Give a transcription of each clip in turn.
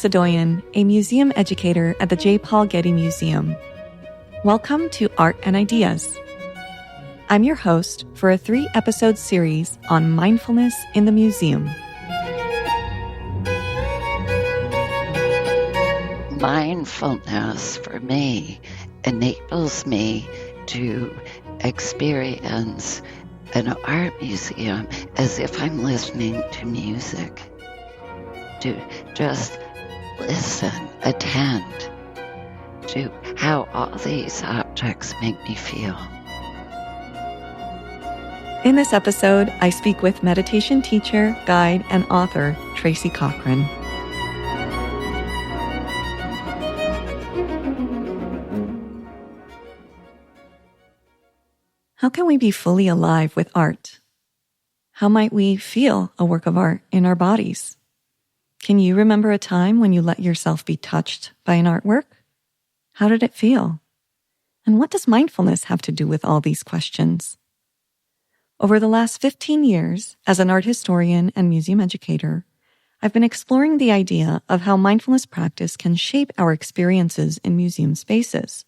Sadoyan, a museum educator at the J. Paul Getty Museum. Welcome to Art and Ideas. I'm your host for a 3-episode series on mindfulness in the museum. Mindfulness, for me, enables me to experience an art museum as if I'm listening to music. To just listen, attend to how all these objects make me feel. In this episode, I speak with meditation teacher, guide, and author Tracy Cochran. How can we be fully alive with art? How might we feel a work of art in our bodies? Can you remember a time when you let yourself be touched by an artwork? How did it feel? And what does mindfulness have to do with all these questions? Over the last 15 years, as an art historian and museum educator, I've been exploring the idea of how mindfulness practice can shape our experiences in museum spaces.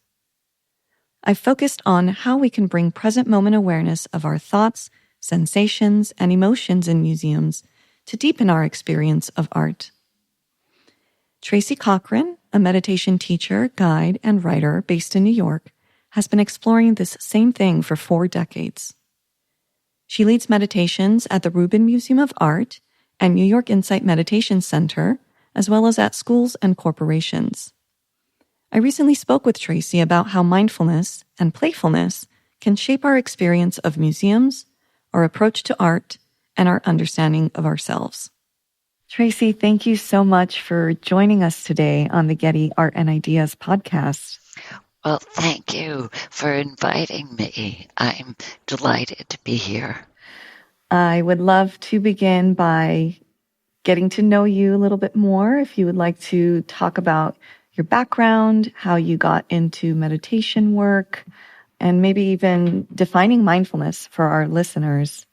I've focused on how we can bring present moment awareness of our thoughts, sensations, and emotions in museums to deepen our experience of art. Tracy Cochran, a meditation teacher, guide, and writer based in New York, has been exploring this same thing for 4 decades. She leads meditations at the Rubin Museum of Art and New York Insight Meditation Center, as well as at schools and corporations. I recently spoke with Tracy about how mindfulness and playfulness can shape our experience of museums, our approach to art, and our understanding of ourselves. Tracy, thank you so much for joining us today on the Getty Art and Ideas podcast. Well, thank you for inviting me. I'm delighted to be here. I would love to begin by getting to know you a little bit more. If you would like to talk about your background, how you got into meditation work, and maybe even defining mindfulness for our listeners.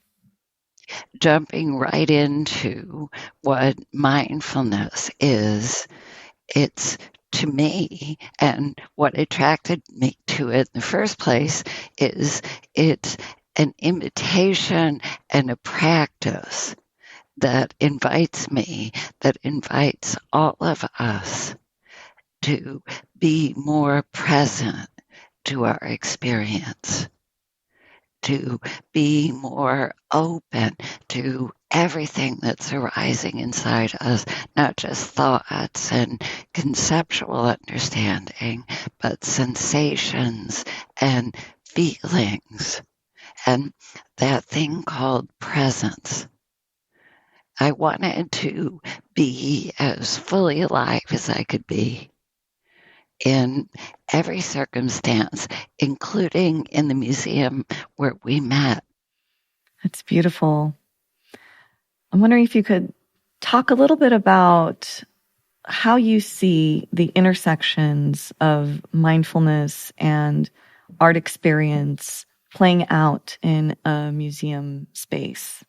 Jumping right into what mindfulness is, it's to me, and what attracted me to it in the first place, is it's an invitation and a practice that invites me, that invites all of us to be more present to our experience, to be more open to everything that's arising inside us, not just thoughts and conceptual understanding, but sensations and feelings, and that thing called presence. I wanted to be as fully alive as I could be in every circumstance, including in the museum where we met. That's beautiful. I'm wondering if you could talk a little bit about how you see the intersections of mindfulness and art experience playing out in a museum space.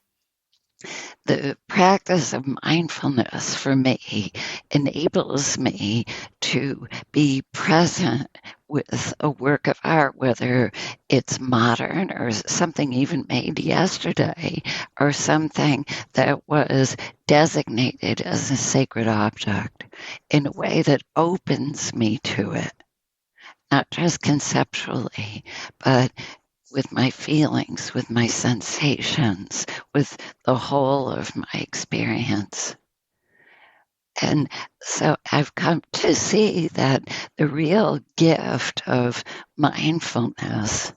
The practice of mindfulness for me enables me to be present with a work of art, whether it's modern or something even made yesterday, or something that was designated as a sacred object, in a way that opens me to it, not just conceptually, but with my feelings, with my sensations, with the whole of my experience. And so I've come to see that the real gift of mindfulness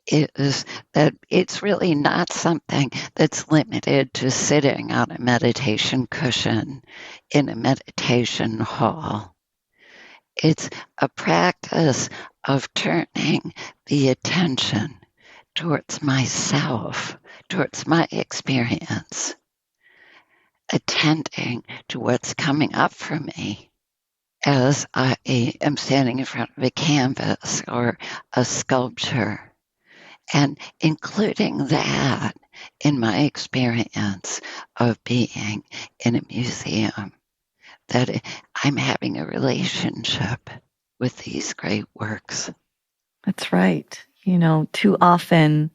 is that it's really not something that's limited to sitting on a meditation cushion in a meditation hall. It's a practice of turning the attention towards myself, towards my experience, attending to what's coming up for me as I am standing in front of a canvas or a sculpture, and including that in my experience of being in a museum. that I'm having a relationship with these great works. That's right. Too often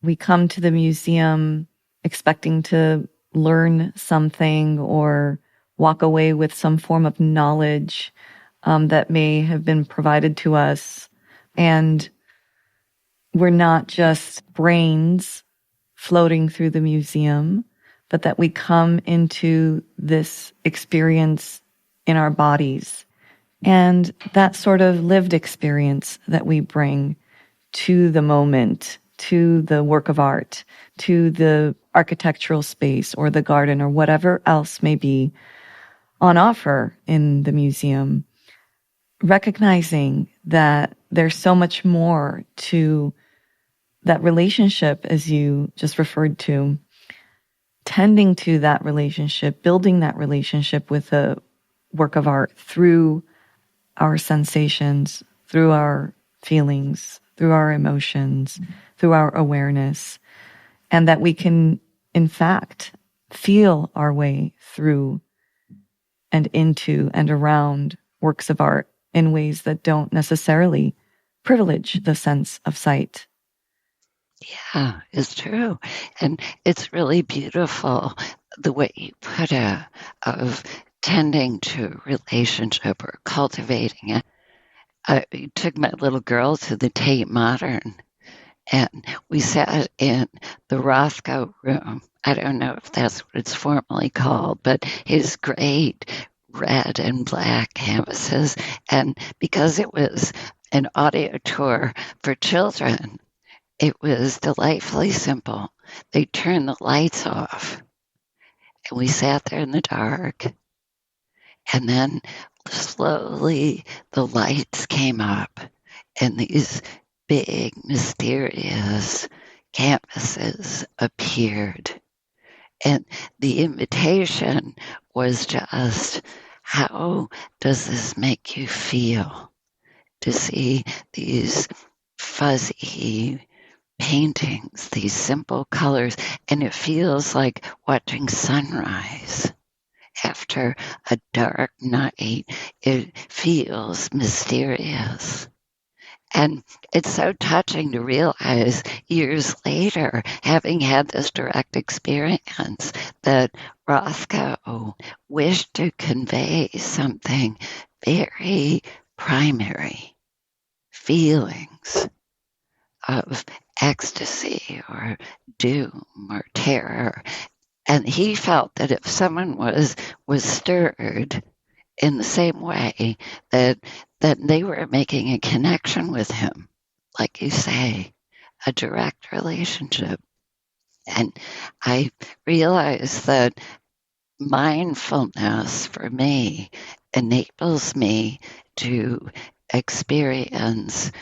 we come to the museum expecting to learn something or walk away with some form of knowledge that may have been provided to us. And we're not just brains floating through the museum, but that we come into this experience in our bodies. And that sort of lived experience that we bring to the moment, to the work of art, to the architectural space or the garden or whatever else may be on offer in the museum, recognizing that there's so much more to that relationship, as you just referred to, tending to that relationship, building that relationship with a work of art through our sensations, through our feelings, through our emotions, through our awareness, and that we can, in fact, feel our way through and into and around works of art in ways that don't necessarily privilege the sense of sight. Yeah, it's true. And it's really beautiful the way you put it, of tending to a relationship or cultivating it. I took my little girl to the Tate Modern, and we sat in the Rothko room. I don't know if that's what it's formally called, but his great red and black canvases. And because it was an audio tour for children, it was delightfully simple. They turned the lights off, and we sat there in the dark. And then slowly the lights came up, and these big, mysterious canvases appeared. And the invitation was just, how does this make you feel to see these fuzzy paintings, these simple colors? And it feels like watching sunrise after a dark night. It feels mysterious. And it's so touching to realize years later, having had this direct experience, that Rothko wished to convey something very primary, feelings of ecstasy or doom or terror. And he felt that if someone was stirred in the same way, that they were making a connection with him, like you say, a direct relationship. And I realized that mindfulness for me enables me to experience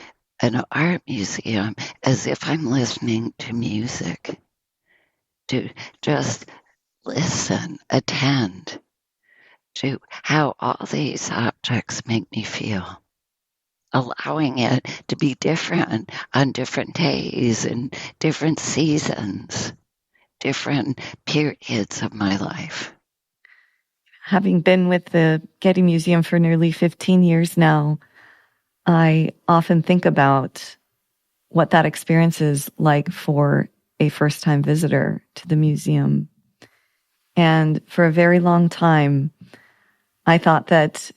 an art museum as if I'm listening to music, to just listen, attend to how all these objects make me feel, allowing it to be different on different days and different seasons, different periods of my life. Having been with the Getty Museum for nearly 15 years now, I often think about what that experience is like for a first-time visitor to the museum. And for a very long time, I thought that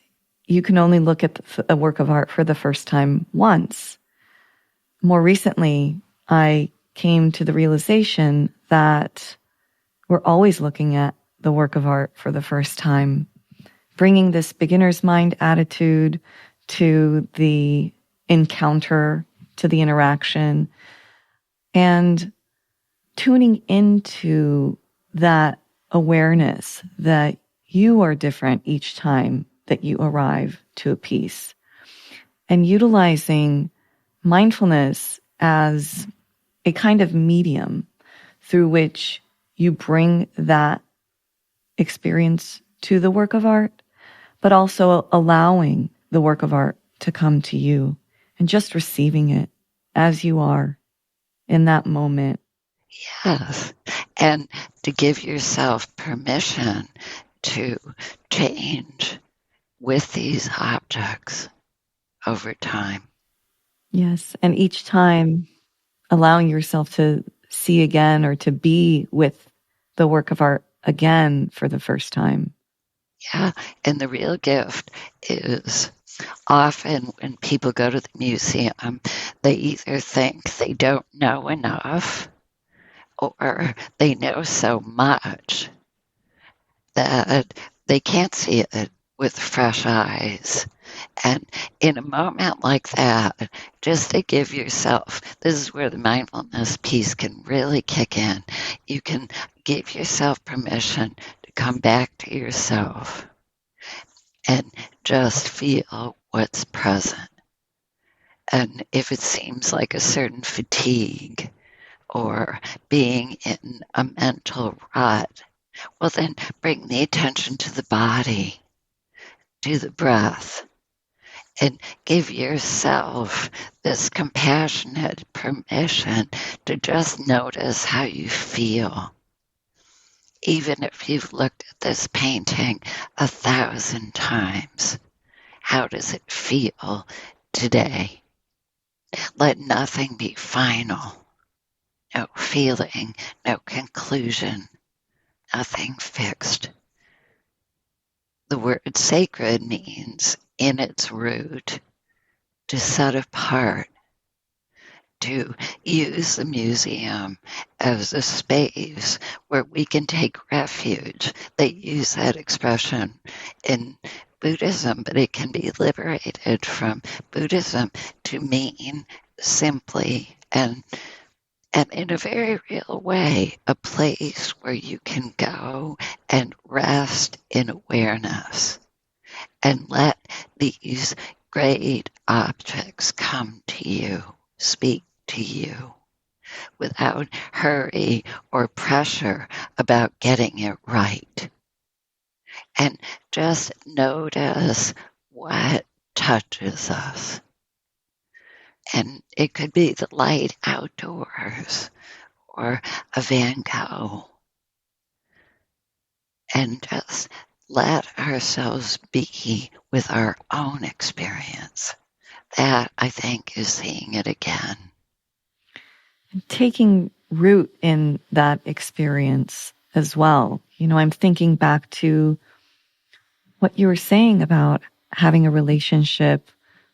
you can only look at a work of art for the first time once. More recently, I came to the realization that we're always looking at the work of art for the first time, bringing this beginner's mind attitude to the encounter, to the interaction, and tuning into that awareness that you are different each time that you arrive to a piece, and utilizing mindfulness as a kind of medium through which you bring that experience to the work of art, but also allowing the work of art to come to you and just receiving it as you are in that moment. Yes. And to give yourself permission to change with these objects over time. Yes. And each time allowing yourself to see again or to be with the work of art again for the first time. Yeah. And the real gift is often when people go to the museum, they either think they don't know enough or they know so much that they can't see it with fresh eyes. And in a moment like that, just to give yourself, this is where the mindfulness piece can really kick in. You can give yourself permission to come back to yourself and just feel what's present. And if it seems like a certain fatigue or being in a mental rut, well, then bring the attention to the body, to the breath, and give yourself this compassionate permission to just notice how you feel. Even if you've looked at this painting 1,000 times, how does it feel today? Let nothing be final. No feeling, no conclusion, nothing fixed. The word sacred means, in its root, to set apart, to use the museum as a space where we can take refuge. They use that expression in Buddhism, but it can be liberated from Buddhism to mean simply and in a very real way, a place where you can go and rest in awareness and let these great objects come to you, speak to you, without hurry or pressure about getting it right. And just notice what touches us. And it could be the light outdoors or a Van Gogh. And just let ourselves be with our own experience. That, I think, is seeing it again. Taking root in that experience as well. You know, I'm thinking back to what you were saying about having a relationship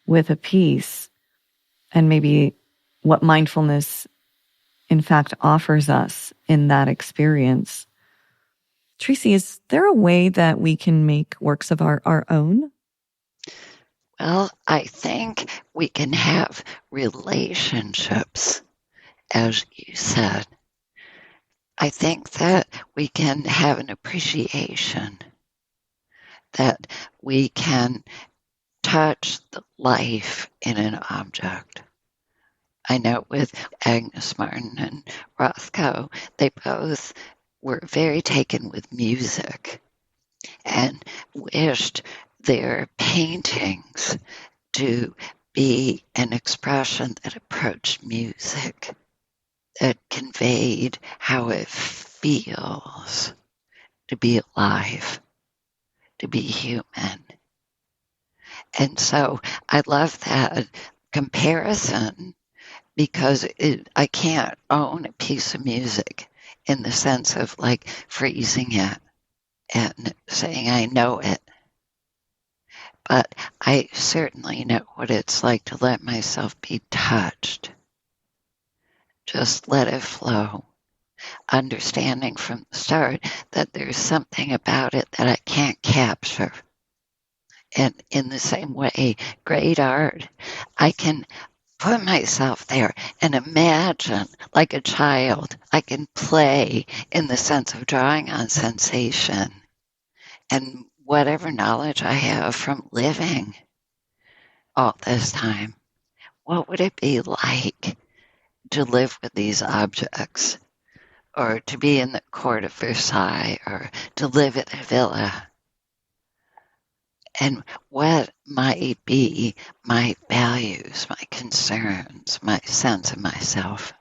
with a piece and maybe what mindfulness in fact offers us in that experience. Tracy, is there a way that we can make works of art our own? Well, I think we can have relationships, as you said. I think that we can have an appreciation, that we can touch the life in an object. I know with Agnes Martin and Rothko, they both were very taken with music and wished their paintings to be an expression that approached music, that conveyed how it feels to be alive, to be human. And so I love that comparison because I can't own a piece of music in the sense of like freezing it and saying I know it. But I certainly know what it's like to let myself be touched. Just let it flow. Understanding from the start that there's something about it that I can't capture. And in the same way, great art, I can put myself there and imagine like a child. I can play in the sense of drawing on sensation and whatever knowledge I have from living all this time. What would it be like to live with these objects, or to be in the court of Versailles, or to live at a villa? And what might be my values, my concerns, my sense of myself?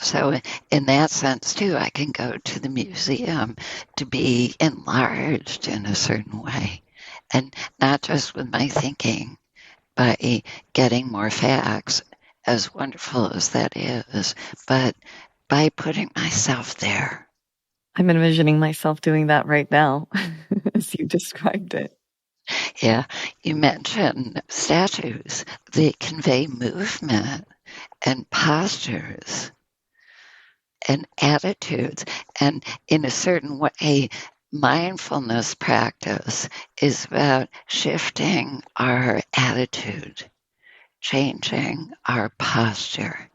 So in that sense, too, I can go to the museum to be enlarged in a certain way. And not just with my thinking, by getting more facts, as wonderful as that is, but by putting myself there. I'm envisioning myself doing that right now as you described it. Yeah, you mentioned statues. They convey movement and postures and attitudes. And in a certain way, mindfulness practice is about shifting our attitude, changing our posture.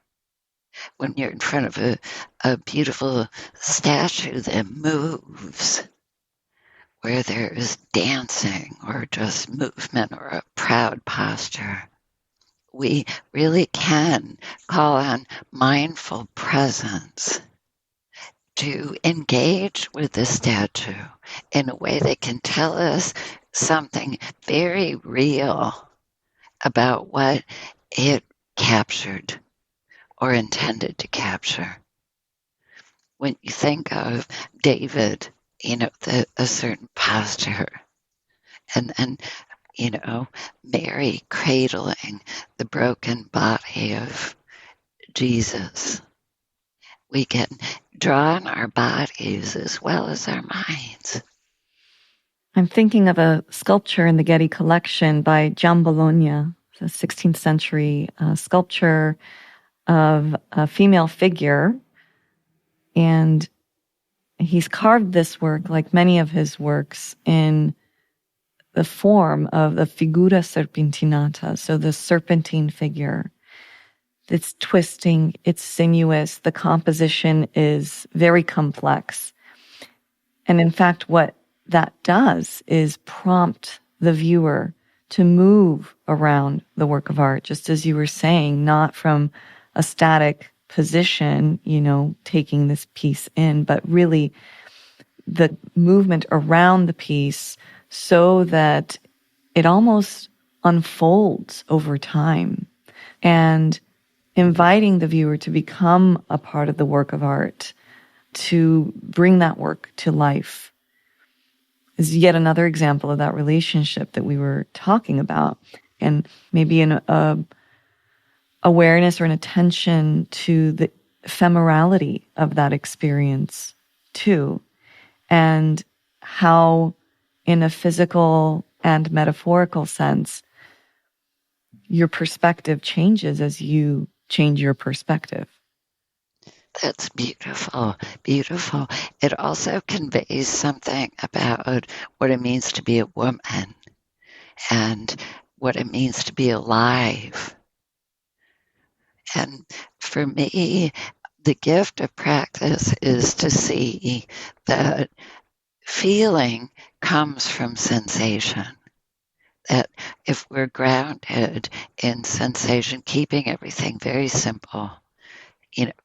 When you're in front of a beautiful statue that moves, where there is dancing or just movement or a proud posture, we really can call on mindful presence to engage with the statue in a way that can tell us something very real about what it captured or intended to capture. When you think of David, a certain posture, and Mary cradling the broken body of Jesus, we can draw on our bodies as well as our minds. I'm thinking of a sculpture in the Getty collection by Giambologna, a 16th century sculpture of a female figure. And he's carved this work, like many of his works, in the form of the figura serpentinata, so the serpentine figure. It's twisting, it's sinuous, the composition is very complex. And in fact, what that does is prompt the viewer to move around the work of art, just as you were saying, not from a static position, taking this piece in, but really the movement around the piece so that it almost unfolds over time, and inviting the viewer to become a part of the work of art, to bring that work to life, is yet another example of that relationship that we were talking about. And maybe an awareness or an attention to the ephemerality of that experience too, and how in a physical and metaphorical sense your perspective changes as you change your perspective. That's beautiful, beautiful. It also conveys something about what it means to be a woman and what it means to be alive. And for me, the gift of practice is to see that feeling comes from sensation. That if we're grounded in sensation, keeping everything very simple,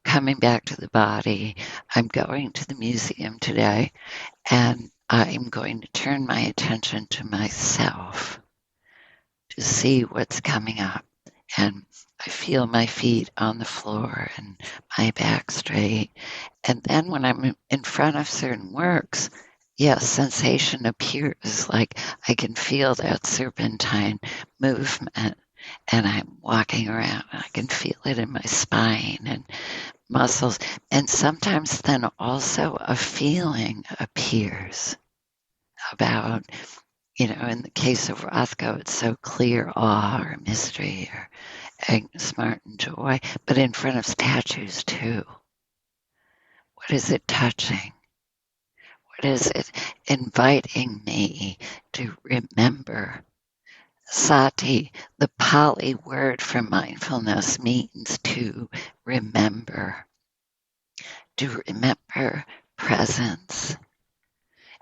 coming back to the body, I'm going to the museum today and I'm going to turn my attention to myself to see what's coming up. And I feel my feet on the floor and my back straight. And then when I'm in front of certain works, yes, sensation appears, like I can feel that serpentine movement and I'm walking around. I can feel it in my spine and muscles. And sometimes then also a feeling appears about, in the case of Rothko, it's so clear, awe or mystery or Agnes Martin joy, but in front of statues too. What is it touching? What is it inviting me to remember? Sati, the Pali word for mindfulness, means to remember presence.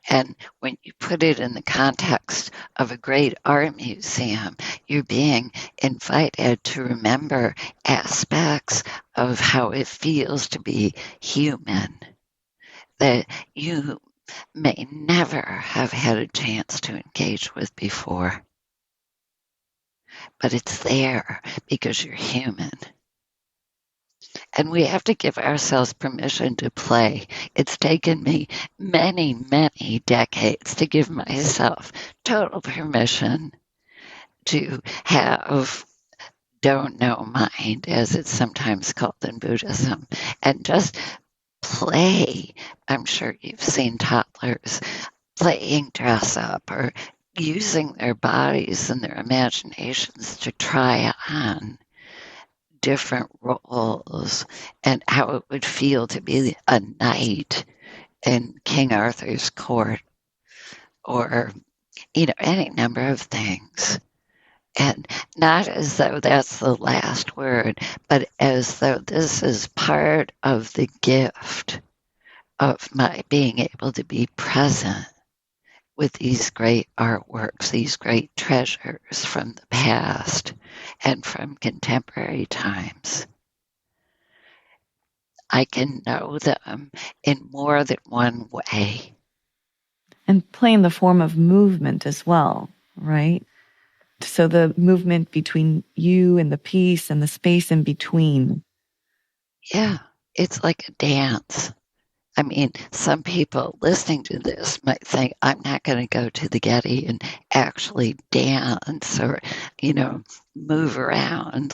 And when you put it in the context of a great art museum, you're being invited to remember aspects of how it feels to be human that you may never have had a chance to engage with before. But it's there because you're human. And we have to give ourselves permission to play. It's taken me many, many decades to give myself total permission to have don't know mind, as it's sometimes called in Buddhism, and just play. I'm sure you've seen toddlers playing dress up or using their bodies and their imaginations to try on different roles and how it would feel to be a knight in King Arthur's court, or any number of things. And not as though that's the last word, but as though this is part of the gift of my being able to be present with these great artworks, these great treasures from the past and from contemporary times. I can know them in more than one way. And play in the form of movement as well, right? So the movement between you and the piece and the space in between. Yeah, it's like a dance. I mean, some people listening to this might think, I'm not going to go to the Getty and actually dance or, move around.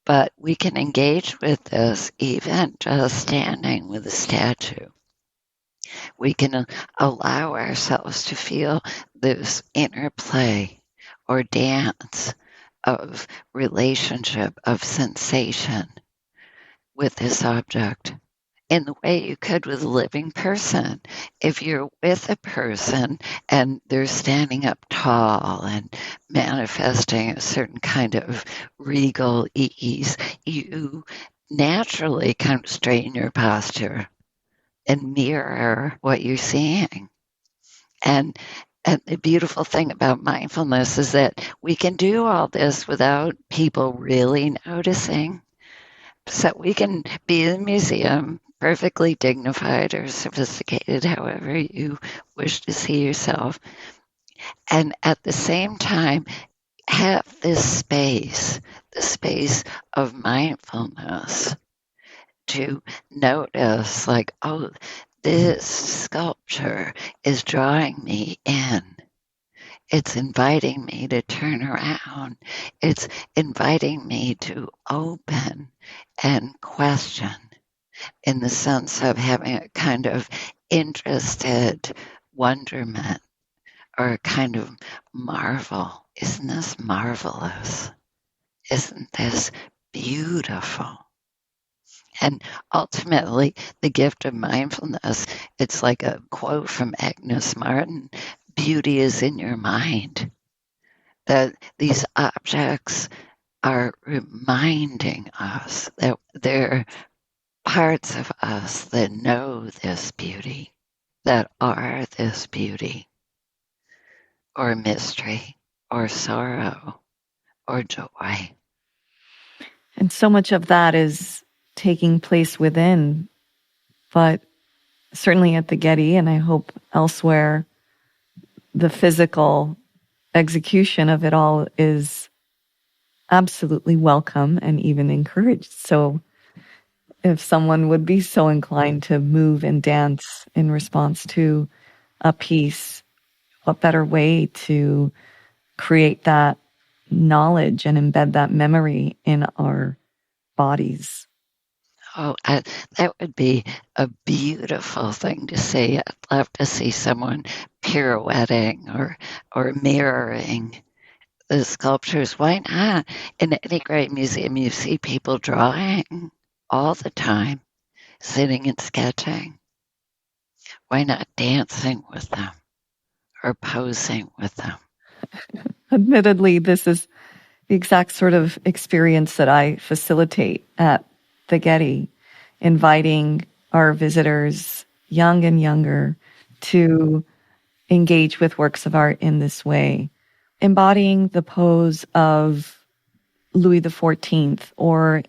But we can engage with this even just standing with a statue. We can allow ourselves to feel this interplay or dance of relationship, of sensation with this object in the way you could with a living person. If you're with a person and they're standing up tall and manifesting a certain kind of regal ease, you naturally kind of straighten your posture and mirror what you're seeing. And the beautiful thing about mindfulness is that we can do all this without people really noticing. So we can be in the museum, perfectly dignified or sophisticated, however you wish to see yourself, and at the same time have this space, the space of mindfulness, to notice, like, oh, this sculpture is drawing me in. It's inviting me to turn around. It's inviting me to open and question, in the sense of having a kind of interested wonderment or a kind of marvel. Isn't this marvelous? Isn't this beautiful? And ultimately, the gift of mindfulness, it's like a quote from Agnes Martin, beauty is in your mind. That these objects are reminding us that they're parts of us that know this beauty, that are this beauty, or mystery, or sorrow, or joy. And so much of that is taking place within, but certainly at the Getty, and I hope elsewhere, the physical execution of it all is absolutely welcome and even encouraged. So if someone would be so inclined to move and dance in response to a piece, what better way to create that knowledge and embed that memory in our bodies? Oh, that would be a beautiful thing to see. I'd love to see someone pirouetting or mirroring the sculptures. Why not? In any great museum, you see people drawing all the time, sitting and sketching. Why not dancing with them or posing with them? Admittedly, this is the exact sort of experience that I facilitate at the Getty, inviting our visitors, young and younger, to engage with works of art in this way, embodying the pose of Louis XIV, or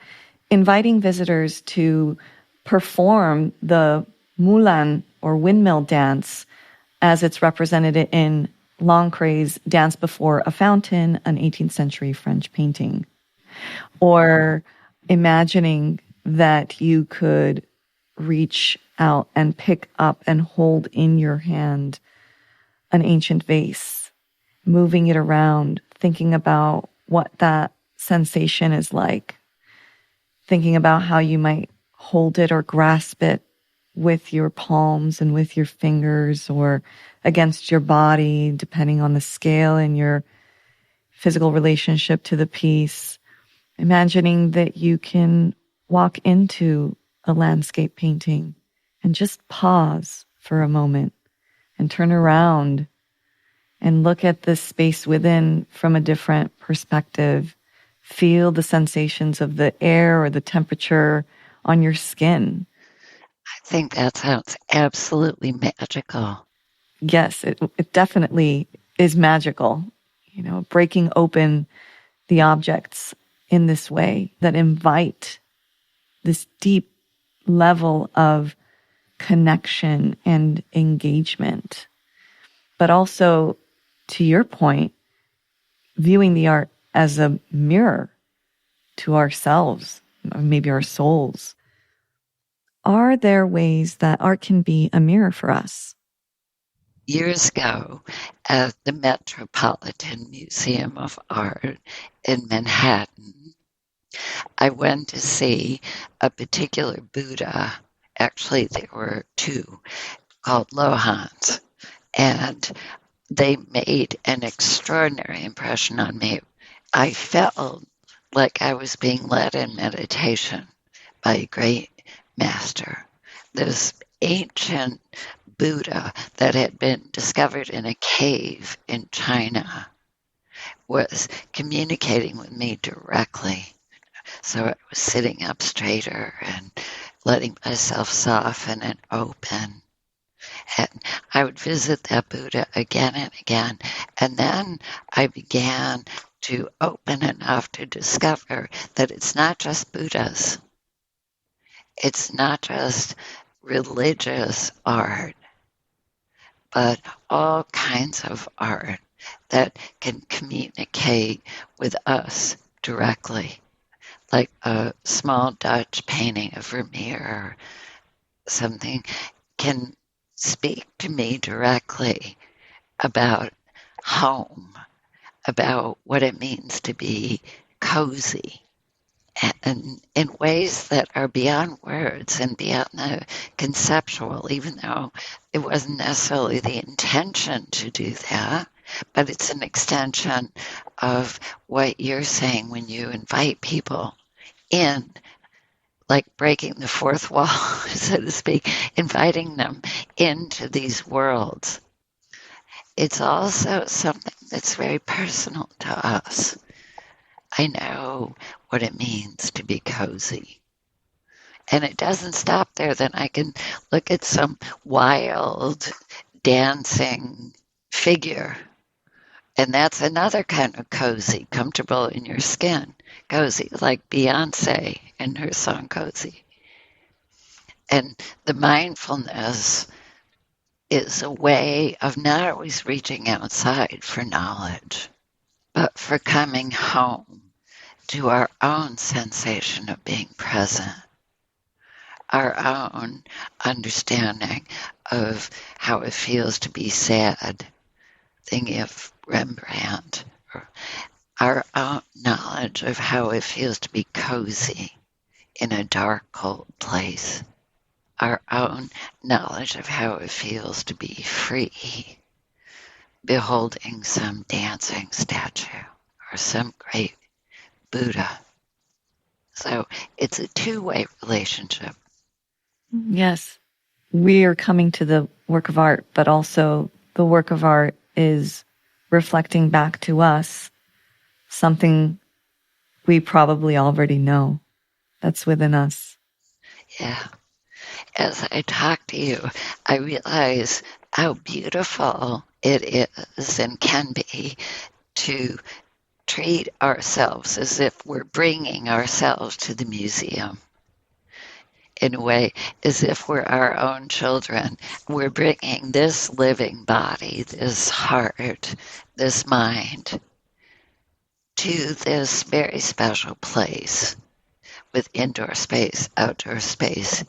inviting visitors to perform the moulin or windmill dance as it's represented in Lancret's Dance Before a Fountain, an 18th century French painting. Or imagining that you could reach out and pick up and hold in your hand an ancient vase, moving it around, thinking about what that sensation is like, thinking about how you might hold it or grasp it with your palms and with your fingers or against your body, depending on the scale and your physical relationship to the piece. Imagining that you can walk into a landscape painting and just pause for a moment and turn around and look at the space within from a different perspective. Feel the sensations of the air or the temperature on your skin. I think that sounds absolutely magical. Yes, it definitely is magical. You know, breaking open the objects in this way that invite this deep level of connection and engagement. But also, to your point, viewing the art as a mirror to ourselves, maybe our souls. Are there ways that art can be a mirror for us? Years ago, at the Metropolitan Museum of Art in Manhattan, I went to see a particular Buddha. Actually, there were two called Lohans, and they made an extraordinary impression on me. I felt like I was being led in meditation by a great master. This ancient Buddha that had been discovered in a cave in China was communicating with me directly. So I was sitting up straighter and letting myself soften and open. And I would visit that Buddha again and again. And then I began to open enough to discover that it's not just Buddhas. It's not just religious art, but all kinds of art that can communicate with us directly, like a small Dutch painting of Vermeer or something can speak to me directly about home, about what it means to be cozy, and in ways that are beyond words and beyond the conceptual, even though it wasn't necessarily the intention to do that, but it's an extension of what you're saying when you invite people in, like breaking the fourth wall, so to speak, inviting them into these worlds. It's also something that's very personal to us. I know what it means to be cozy. And it doesn't stop there. Then I can look at some wild dancing figure. And that's another kind of cozy, comfortable in your skin. Cozy, like Beyonce in her song Cozy. And the mindfulness is a way of not always reaching outside for knowledge, but for coming home to our own sensation of being present, our own understanding of how it feels to be sad, thinking of Rembrandt, or our own knowledge of how it feels to be cozy in a dark, cold place, our own knowledge of how it feels to be free, beholding some dancing statue or some great Buddha. So it's a two-way relationship. Yes, we are coming to the work of art, but also the work of art is reflecting back to us something we probably already know that's within us. Yeah. As I talk to you, I realize how beautiful it is and can be to treat ourselves as if we're bringing ourselves to the museum. In a way, as if we're our own children. We're bringing this living body, this heart, this mind to this very special place with indoor space, outdoor space,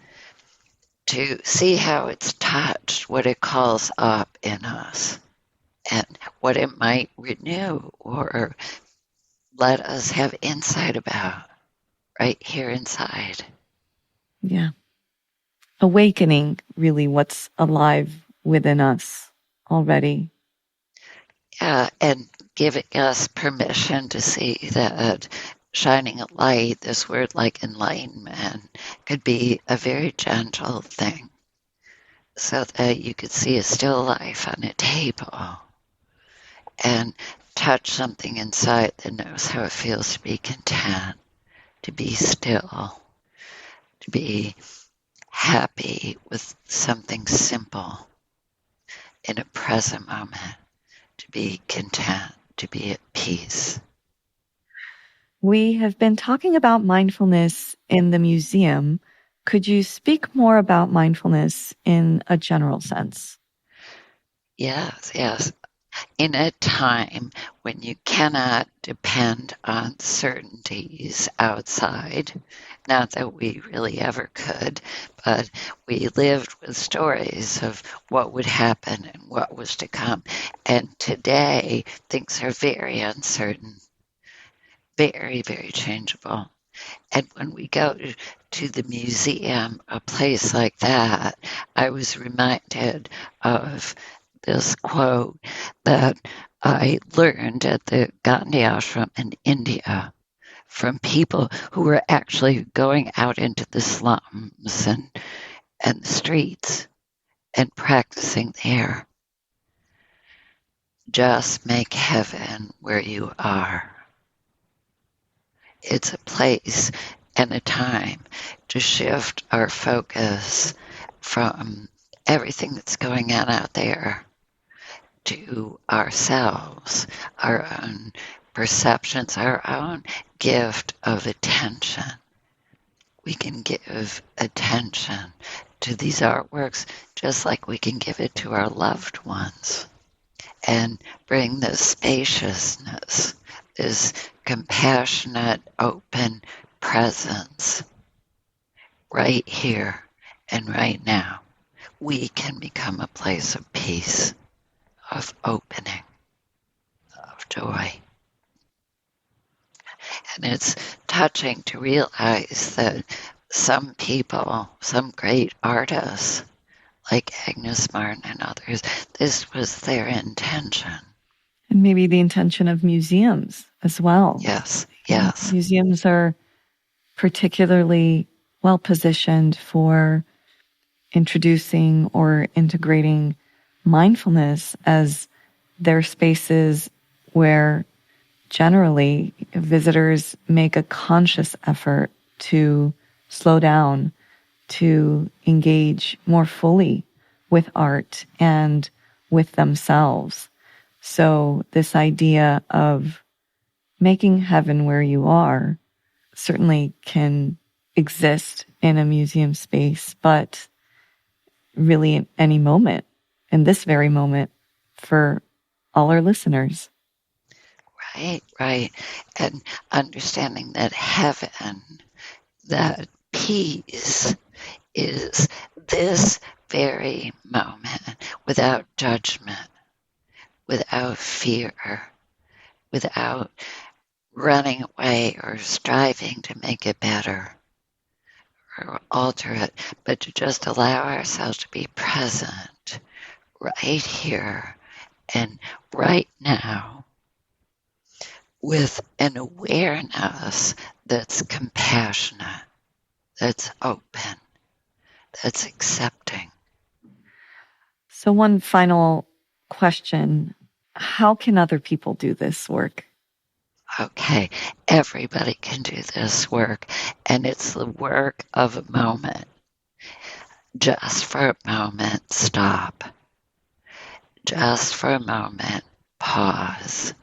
to see how it's touched, what it calls up in us, and what it might renew or let us have insight about right here inside. Yeah. Awakening really what's alive within us already. And giving us permission to see that shining a light, this word like enlightenment, could be a very gentle thing, so that you could see a still life on a table and touch something inside that knows how it feels to be content, to be still, to be happy with something simple in a present moment, to be content, to be at peace. We have been talking about mindfulness in the museum. Could you speak more about mindfulness in a general sense? Yes. In a time when you cannot depend on certainties outside, not that we really ever could, but we lived with stories of what would happen and what was to come. And today, things are very uncertain, very, very changeable. And when we go to the museum, a place like that, I was reminded of this quote that I learned at the Gandhi ashram in India from people who were actually going out into the slums and the streets and practicing there. Just make heaven where you are. It's a place and a time to shift our focus from everything that's going on out there to ourselves, our own perceptions, our own gift of attention. We can give attention to these artworks just like we can give it to our loved ones, and bring this spaciousness, this compassionate, open presence right here and right now. We can become a place of peace, of opening, of joy. And it's touching to realize that some people, some great artists, like Agnes Martin and others, this was their intention. And maybe the intention of museums as well. Yes. Museums are particularly well positioned for introducing or integrating mindfulness as their spaces where generally visitors make a conscious effort to slow down, to engage more fully with art and with themselves. So this idea of making heaven where you are certainly can exist in a museum space, but really in any moment, in this very moment, for all our listeners. Right. And understanding that heaven, that peace, is this very moment, without judgment, without fear, without running away or striving to make it better or alter it, but to just allow ourselves to be present right here and right now, with an awareness that's compassionate, that's open, that's accepting. So one final question. How can other people do this work? Okay, everybody can do this work, and it's the work of a moment. Just for a moment, stop. Just for a moment, pause.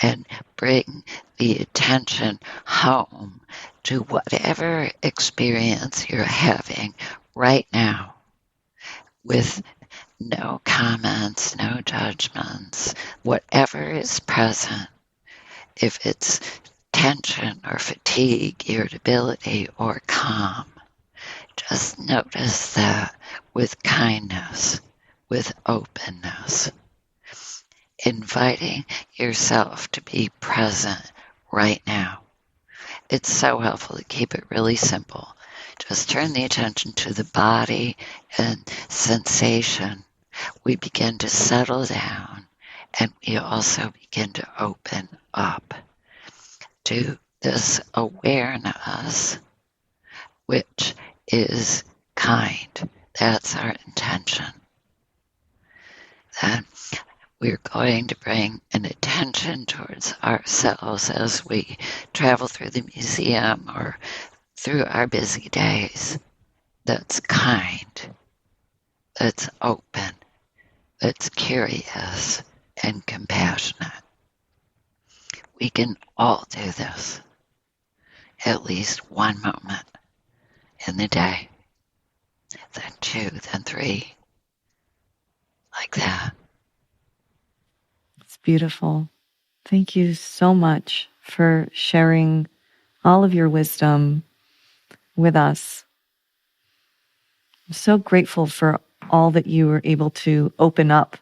And bring the attention home to whatever experience you're having right now, with no comments, no judgments, whatever is present. If it's tension or fatigue, irritability, or calm. Just notice that with kindness, with openness, inviting yourself to be present right now. It's so helpful to keep it really simple. Just turn the attention to the body and sensation. We begin to settle down, and we also begin to open up to this awareness, which is kind. That's our intention. Then we're going to bring an attention towards ourselves as we travel through the museum or through our busy days. That's kind, that's open, that's curious and compassionate. We can all do this at least one moment in the day, then 2, then 3, like that. It's beautiful. Thank you so much for sharing all of your wisdom with us. I'm so grateful for all that you were able to open up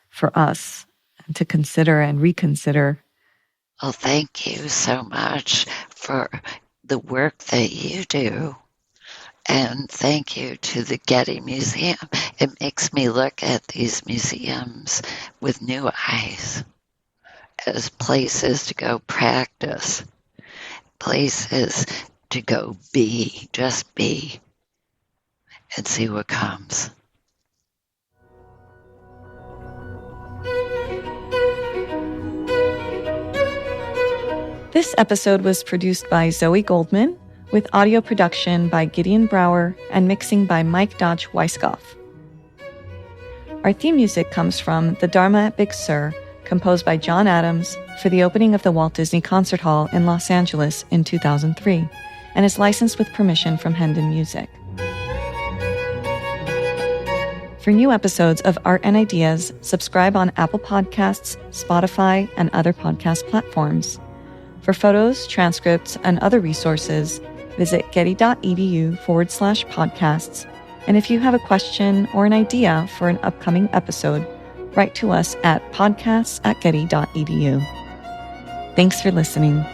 for us and to consider and reconsider. Well, thank you so much for the work that you do. And thank you to the Getty Museum. It makes me look at these museums with new eyes as places to go practice, places to go be, just be, and see what comes. This episode was produced by Zoe Goldman, with audio production by Gideon Brower and mixing by Mike Dodge Weisskopf. Our theme music comes from The Dharma at Big Sur, composed by John Adams for the opening of the Walt Disney Concert Hall in Los Angeles in 2003, and is licensed with permission from Hendon Music. For new episodes of Art and Ideas, subscribe on Apple Podcasts, Spotify, and other podcast platforms. For photos, transcripts, and other resources, visit getty.edu/podcasts. And if you have a question or an idea for an upcoming episode, write to us at podcasts@getty.edu. Thanks for listening.